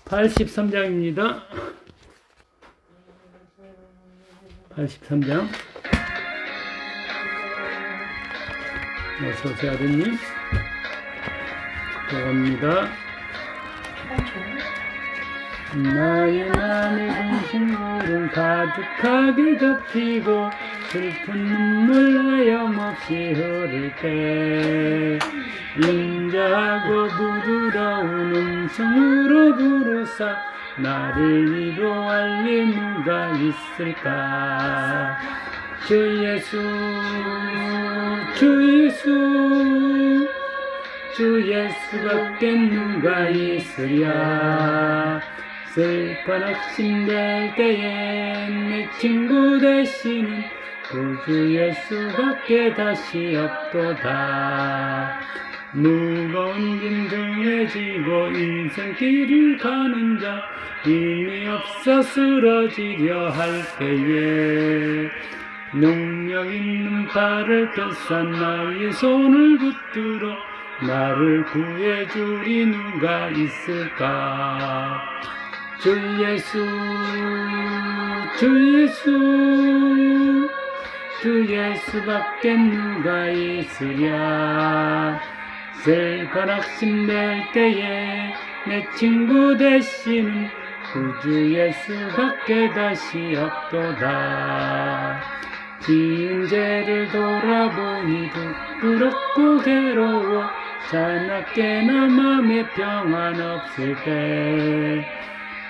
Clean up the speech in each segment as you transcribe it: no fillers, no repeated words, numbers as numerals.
83장입니다. 83장. 어서오세요, 아드님. 축복합니다. 나의 맘의 분신물은 가득하게 덮이고 슬픈 눈물 하염없이 흐를 때 인자하고 부드러운 음성으로 부르사 나를 위로할 리 누가 있을까. 주 예수, 주 예수, 주 예수밖에 누가 있으랴. 슬픈 확신될 때에 내 친구 되시는 주 예수밖에 다시 없도다. 무거운 짐 지고 인생길을 가는 자 힘이 없어 쓰러지려 할 때에 능력 있는 팔을 펴서 나의 손을 붙들어 나를 구해주리 누가 있을까. 주 예수, 주 예수, 주 예수밖에 누가 있으랴. 슬픈 확신될 때에 내 친구 되시는 주 예수밖에 다시 없도다. 지은 죄를 돌아보니 부끄럽고 괴로워 자나깨나 맘에 평안 없을 때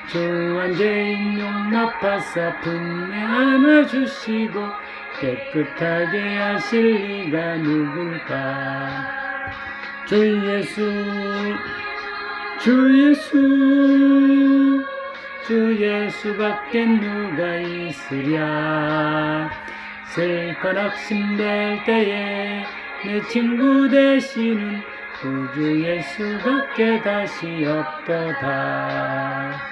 주한 죄인 용납하사 품에 안아주시고 깨끗하게 하실 리가 누굴까. 주 예수, 주 예수, 주 예수밖에 누가 있으랴. 슬픈 확신될 때에 내 친구 되시는 주 예수밖에 다시 없도다.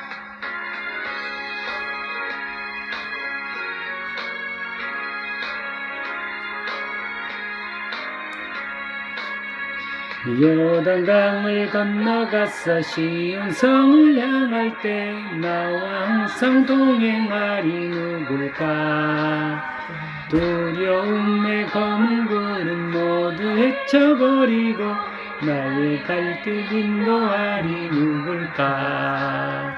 요단강을 건너가서 시온성을 향할 때 나와 항상 동행하리 누굴까. 두려움의 검은 구름 모두 헤쳐버리고 나의 갈 길 인도하리 누굴까.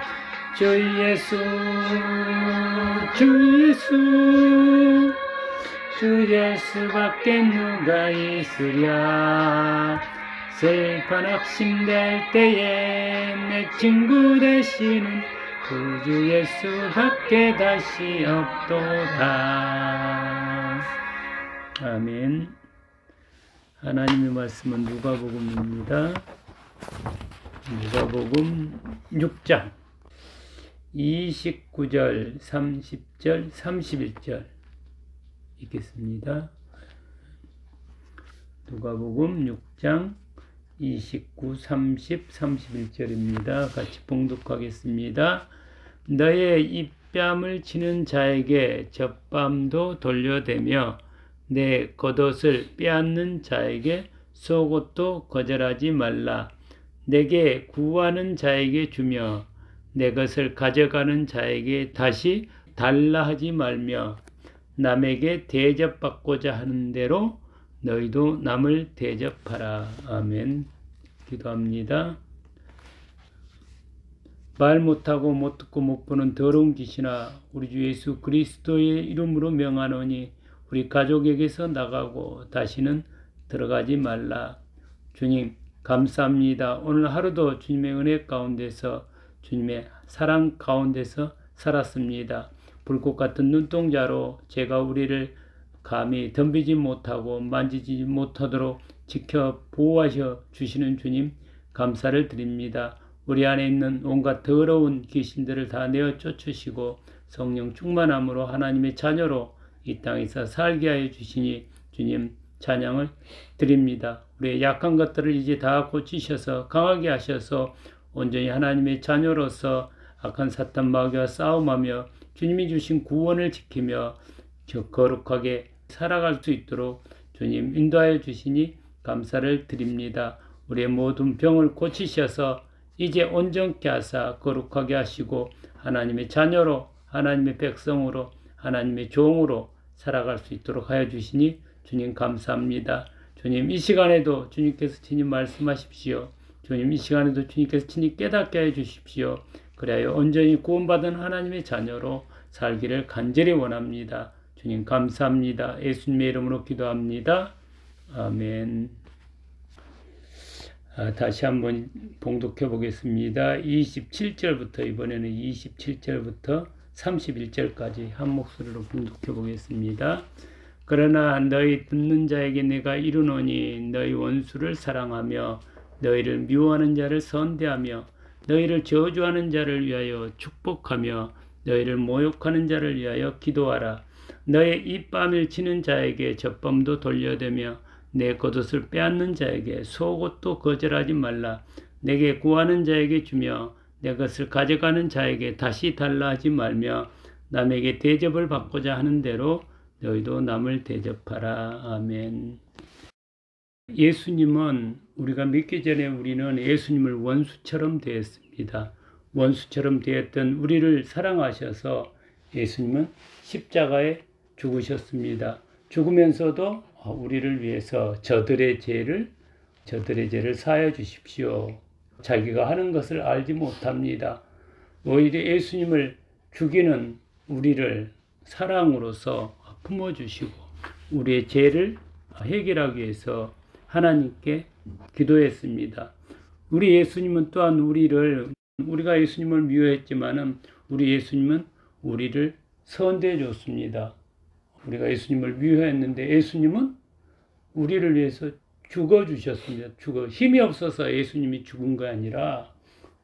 주 예수, 주 예수, 주 예수밖에 누가 있으랴. 슬픈 확신될 때에 내 친구 되시는 주 예수밖에 다시 없도다. 아멘. 하나님의 말씀은 누가복음입니다. 누가복음 6장 29절, 30절, 31절 읽겠습니다. 누가복음 6장 29, 30, 31절입니다. 같이 봉독하겠습니다. 너의 입뺨을 치는 자에게 젖밤도 돌려대며 내 겉옷을 빼앗는 자에게 속옷도 거절하지 말라. 내게 구하는 자에게 주며 내 것을 가져가는 자에게 다시 달라 하지 말며 남에게 대접받고자 하는 대로 너희도 남을 대접하라. 아멘. 기도합니다. 말 못하고 못 듣고 못 보는 더러운 귀신아, 우리 주 예수 그리스도의 이름으로 명하노니 우리 가족에게서 나가고 다시는 들어가지 말라. 주님 감사합니다. 오늘 하루도 주님의 은혜 가운데서 주님의 사랑 가운데서 살았습니다. 불꽃 같은 눈동자로 제가 우리를 감히 덤비지 못하고 만지지 못하도록 지켜 보호하셔 주시는 주님 감사를 드립니다. 우리 안에 있는 온갖 더러운 귀신들을 다 내어 쫓으시고 성령 충만함으로 하나님의 자녀로 이 땅에서 살게 하여 주시니 주님 찬양을 드립니다. 우리의 약한 것들을 이제 다 고치셔서 강하게 하셔서 온전히 하나님의 자녀로서 악한 사탄 마귀와 싸움하며 주님이 주신 구원을 지키며 거룩하게 살아갈 수 있도록 주님 인도하여 주시니 감사를 드립니다. 우리의 모든 병을 고치셔서 이제 온전케 하사 거룩하게 하시고 하나님의 자녀로 하나님의 백성으로 하나님의 종으로 살아갈 수 있도록 하여 주시니 주님 감사합니다. 주님 이 시간에도 주님께서 친히 말씀하십시오. 주님 이 시간에도 주님께서 친히 깨닫게 해 주십시오. 그래야 온전히 구원받은 하나님의 자녀로 살기를 간절히 원합니다. 주님 감사합니다. 예수님의 이름으로 기도합니다. 아멘. 다시 한번 봉독해 보겠습니다. 27절부터 이번에는 27절부터 31절까지 한 목소리로 봉독해 보겠습니다. 그러나 너희 듣는 자에게 내가 이르노니 너희 원수를 사랑하며 너희를 미워하는 자를 선대하며 너희를 저주하는 자를 위하여 축복하며 너희를 모욕하는 자를 위하여 기도하라. 너의 입밤을 치는 자에게 젖밤도 돌려대며 내 겉옷을 빼앗는 자에게 속옷도 거절하지 말라. 내게 구하는 자에게 주며 내 것을 가져가는 자에게 다시 달라 하지 말며 남에게 대접을 받고자 하는 대로 너희도 남을 대접하라. 아멘. 예수님은 우리가 믿기 전에 우리는 예수님을 원수처럼 대했습니다. 원수처럼 대했던 우리를 사랑하셔서 예수님은 십자가에 죽으셨습니다. 죽으면서도 우리를 위해서 저들의 죄를 사하여 주십시오. 자기가 하는 것을 알지 못합니다. 오히려 예수님을 죽이는 우리를 사랑으로서 품어주시고 우리의 죄를 해결하기 위해서 하나님께 기도했습니다. 우리 예수님은 또한 우리가 예수님을 미워했지만은 우리 예수님은 우리를 선대해 줬습니다. 우리가 예수님을 미워했는데 예수님은 우리를 위해서 죽어주셨습니다. 힘이 없어서 예수님이 죽은 거 아니라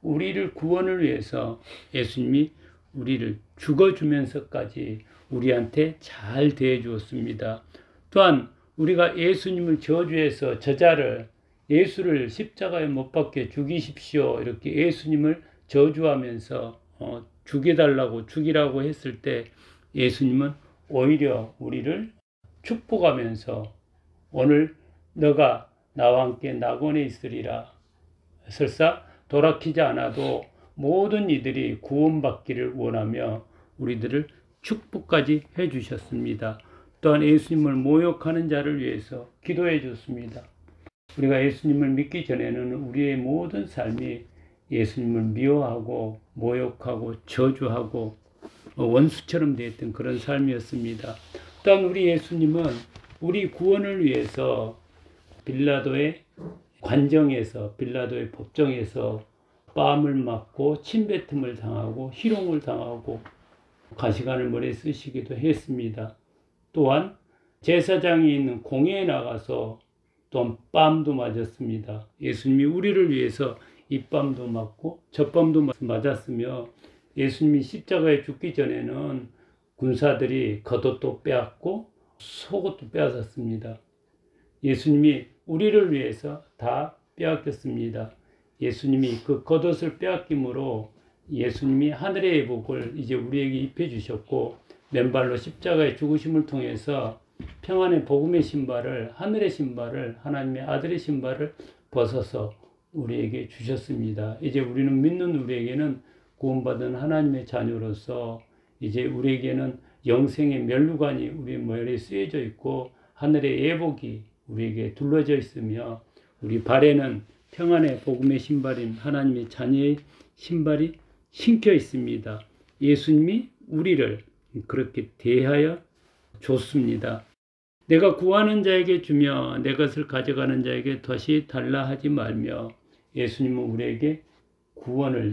우리를 구원을 위해서 예수님이 우리를 죽어주면서까지 우리한테 잘 대해 주었습니다. 또한 우리가 예수님을 저주해서 예수를 십자가에 못 박게 죽이십시오. 이렇게 예수님을 저주하면서 죽이라고 했을 때 예수님은 오히려 우리를 축복하면서 오늘 너가 나와 함께 낙원에 있으리라. 설사 돌아키지 않아도 모든 이들이 구원받기를 원하며 우리들을 축복까지 해주셨습니다. 또한 예수님을 모욕하는 자를 위해서 기도해 줬습니다. 우리가 예수님을 믿기 전에는 우리의 모든 삶이 예수님을 미워하고 모욕하고 저주하고 원수처럼 되었던 그런 삶이었습니다. 또한 우리 예수님은 우리 구원을 위해서 빌라도의 법정에서 뺨을 맞고 침뱉음을 당하고 희롱을 당하고 가시관을 머리에 쓰시기도 했습니다. 또한 제사장이 있는 공회에 나가서 또한 뺨도 맞았습니다. 예수님이 우리를 위해서 이 뺨도 맞고 저 뺨도 맞았으며 예수님이 십자가에 죽기 전에는 군사들이 겉옷도 빼앗고 속옷도 빼앗았습니다. 예수님이 우리를 위해서 다 빼앗겼습니다. 예수님이 그 겉옷을 빼앗김으로 예수님이 하늘의 복을 이제 우리에게 입혀 주셨고 맨발로 십자가의 죽으심을 통해서 평안의 복음의 신발을 하늘의 신발을 하나님의 아들의 신발을 벗어서 우리에게 주셨습니다. 이제 우리는 믿는 우리에게는 구원받은 하나님의 자녀로서 이제 우리에게는 영생의 면류관이 우리 머리에 쓰여져 있고 하늘의 예복이 우리에게 둘러져 있으며 우리 발에는 평안의 복음의 신발인 하나님의 자녀의 신발이 신겨 있습니다. 예수님이 우리를 그렇게 대하여 줬습니다. 내가 구하는 자에게 주며 내 것을 가져가는 자에게 다시 달라 하지 말며 예수님은 우리에게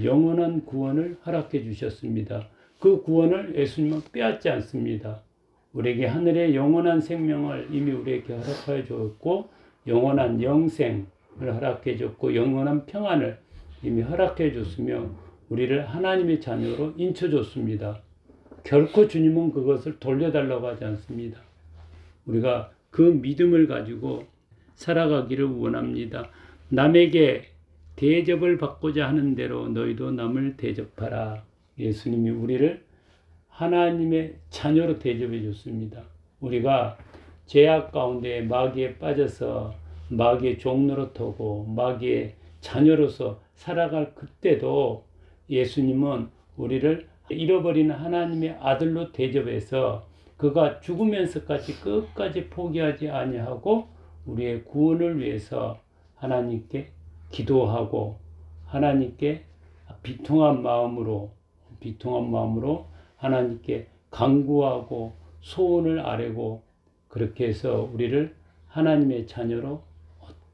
영원한 구원을 허락해 주셨습니다. 그 구원을 예수님은 빼앗지 않습니다. 우리에게 하늘의 영원한 생명을 이미 우리에게 허락하여 줬고 영원한 영생을 허락해 줬고 영원한 평안을 이미 허락해 줬으며 우리를 하나님의 자녀로 인쳐줬습니다. 결코 주님은 그것을 돌려달라고 하지 않습니다. 우리가 그 믿음을 가지고 살아가기를 원합니다. 남에게 대접을 받고자 하는 대로 너희도 남을 대접하라. 예수님이 우리를 하나님의 자녀로 대접해 줬습니다. 우리가 죄악 가운데 마귀에 빠져서 마귀의 종노릇하고 마귀의 자녀로서 살아갈 그때도 예수님은 우리를 잃어버린 하나님의 아들로 대접해서 그가 죽으면서까지 끝까지 포기하지 아니하고 우리의 구원을 위해서 하나님께 기도하고 하나님께 비통한 마음으로 하나님께 간구하고 소원을 아뢰고 그렇게 해서 우리를 하나님의 자녀로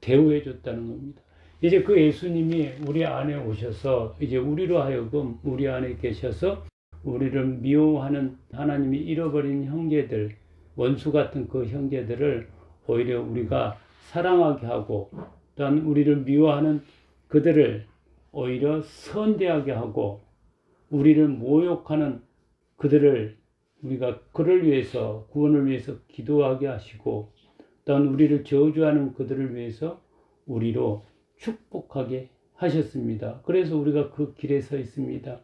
대우해 줬다는 겁니다. 이제 그 예수님이 우리 안에 오셔서 이제 우리로 하여금 우리 안에 계셔서 우리를 미워하는 하나님이 잃어버린 형제들, 원수 같은 그 형제들을 오히려 우리가 사랑하게 하고 또한 우리를 미워하는 그들을 오히려 선대하게 하고 우리를 모욕하는 그들을 우리가 그를 위해서 구원을 위해서 기도하게 하시고 또한 우리를 저주하는 그들을 위해서 우리로 축복하게 하셨습니다. 그래서 우리가 그 길에 서 있습니다.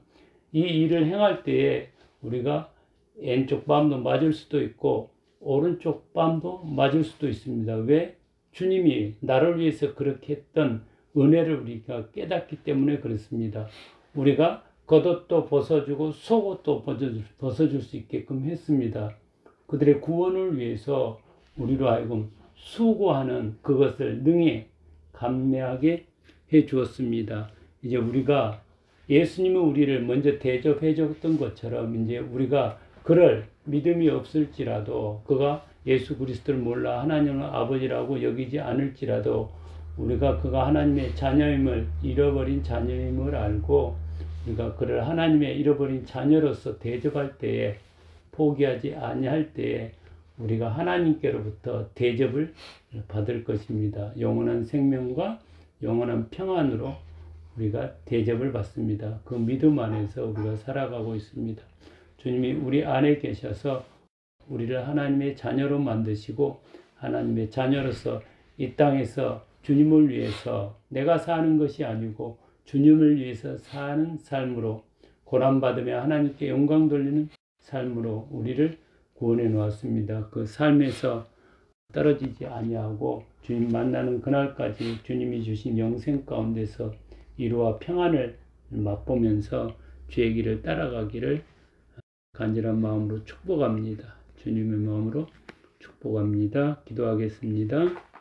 이 일을 행할 때에 우리가 왼쪽 뺨도 맞을 수도 있고 오른쪽 뺨도 맞을 수도 있습니다. 왜? 주님이 나를 위해서 그렇게 했던 은혜를 우리가 깨닫기 때문에 그렇습니다. 우리가 겉옷도 벗어주고 속옷도 벗어줄 수 있게끔 했습니다. 그들의 구원을 위해서 우리로 하여금 수고하는 그것을 능히 감내하게 해 주었습니다. 이제 우리가 예수님은 우리를 먼저 대접해 줬던 것처럼 이제 우리가 그를 믿음이 없을지라도 그가 예수 그리스도를 몰라 하나님을 아버지라고 여기지 않을지라도 우리가 그가 하나님의 자녀임을 잃어버린 자녀임을 알고 우리가 그를 하나님의 잃어버린 자녀로서 대접할 때에 포기하지 아니할 때에 우리가 하나님께로부터 대접을 받을 것입니다. 영원한 생명과 영원한 평안으로 우리가 대접을 받습니다. 그 믿음 안에서 우리가 살아가고 있습니다. 주님이 우리 안에 계셔서 우리를 하나님의 자녀로 만드시고 하나님의 자녀로서 이 땅에서 주님을 위해서 내가 사는 것이 아니고 주님을 위해서 사는 삶으로 고난받으며 하나님께 영광 돌리는 삶으로 우리를 구원해 놓았습니다. 그 삶에서 떨어지지 아니하고 주님 만나는 그날까지 주님이 주신 영생 가운데서 위로와 평안을 맛보면서 주의 길을 따라가기를 간절한 마음으로 축복합니다. 주님의 마음으로 축복합니다. 기도하겠습니다.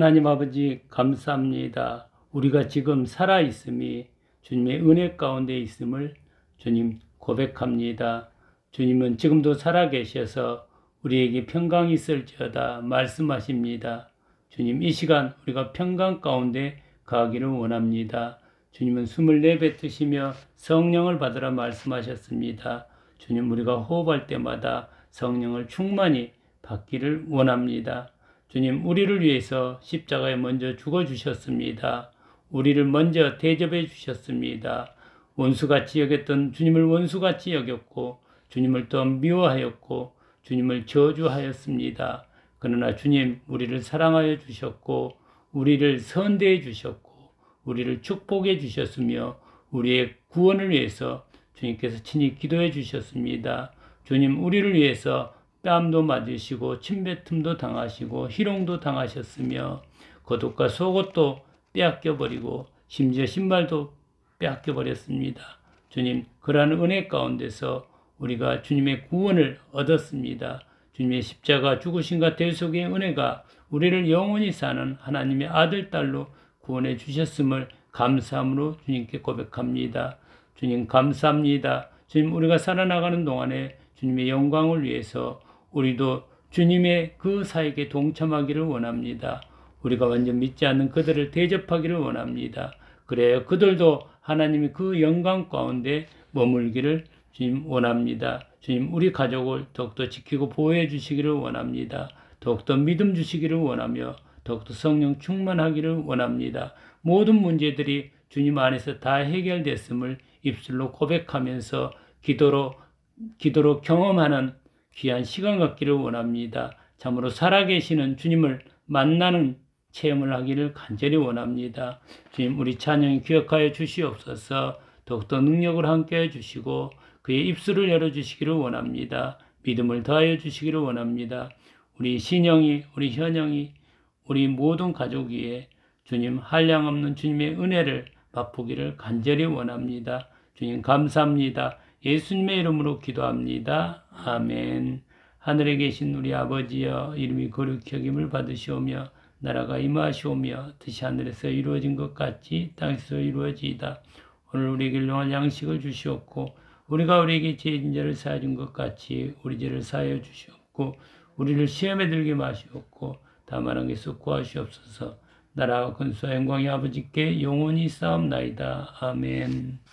하나님 아버지 감사합니다. 우리가 지금 살아있음이 주님의 은혜 가운데 있음을 주님 고백합니다. 주님은 지금도 살아계셔서 우리에게 평강이 있을지어다 말씀하십니다. 주님, 이 시간 우리가 평강 가운데 가기를 원합니다. 주님은 숨을 내뱉으시며 성령을 받으라 말씀하셨습니다. 주님, 우리가 호흡할 때마다 성령을 충만히 받기를 원합니다. 주님, 우리를 위해서 십자가에 먼저 죽어주셨습니다. 우리를 먼저 대접해 주셨습니다. 원수같이 여겼던 주님을 원수같이 여겼고 주님을 또 미워하였고 주님을 저주하였습니다. 그러나 주님, 우리를 사랑하여 주셨고 우리를 선대해 주셨고 우리를 축복해 주셨으며 우리의 구원을 위해서 주님께서 친히 기도해 주셨습니다. 주님, 우리를 위해서 뺨도 맞으시고 침뱉음도 당하시고 희롱도 당하셨으며 겉옷과 속옷도 빼앗겨버리고 심지어 신발도 빼앗겨버렸습니다. 주님, 그러한 은혜 가운데서 우리가 주님의 구원을 얻었습니다. 주님의 십자가 죽으심과 대속의 은혜가 우리를 영원히 사는 하나님의 아들, 딸로 구원해 주셨음을 감사함으로 주님께 고백합니다. 주님 감사합니다. 주님, 우리가 살아나가는 동안에 주님의 영광을 위해서 우리도 주님의 그 사역에 동참하기를 원합니다. 우리가 완전 믿지 않는 그들을 대접하기를 원합니다. 그래야 그들도 하나님의 그 영광 가운데 머물기를 주님 원합니다. 주님, 우리 가족을 더욱더 지키고 보호해 주시기를 원합니다. 더욱더 믿음 주시기를 원하며 더욱더 성령 충만하기를 원합니다. 모든 문제들이 주님 안에서 다 해결됐음을 입술로 고백하면서 기도로 경험하는 귀한 시간 갖기를 원합니다. 참으로 살아계시는 주님을 만나는 체험을 하기를 간절히 원합니다. 주님, 우리 찬양이 기억하여 주시옵소서. 더욱더 능력을 함께해 주시고 그의 입술을 열어주시기를 원합니다. 믿음을 더하여 주시기를 원합니다. 우리 신영이, 우리 현영이, 우리 모든 가족 위에 주님 한량없는 주님의 은혜를 맛보기를 간절히 원합니다. 주님 감사합니다. 예수님의 이름으로 기도합니다. 아멘. 하늘에 계신 우리 아버지여, 이름이 거룩히 여김을 받으시오며 나라가 임하시오며 뜻이 하늘에서 이루어진 것 같이 땅에서 이루어지이다. 오늘 우리에게 일용할 양식을 주시옵고 우리가 우리에게 죄진 자를 사하여 준 것 같이 우리 죄를 사하여 주시옵고 우리를 시험에 들게 마시옵고 다만 한 것에서 구하시옵소서. 나라와 근수와 영광이 아버지께 영원히 쌓옵나이다. 아멘.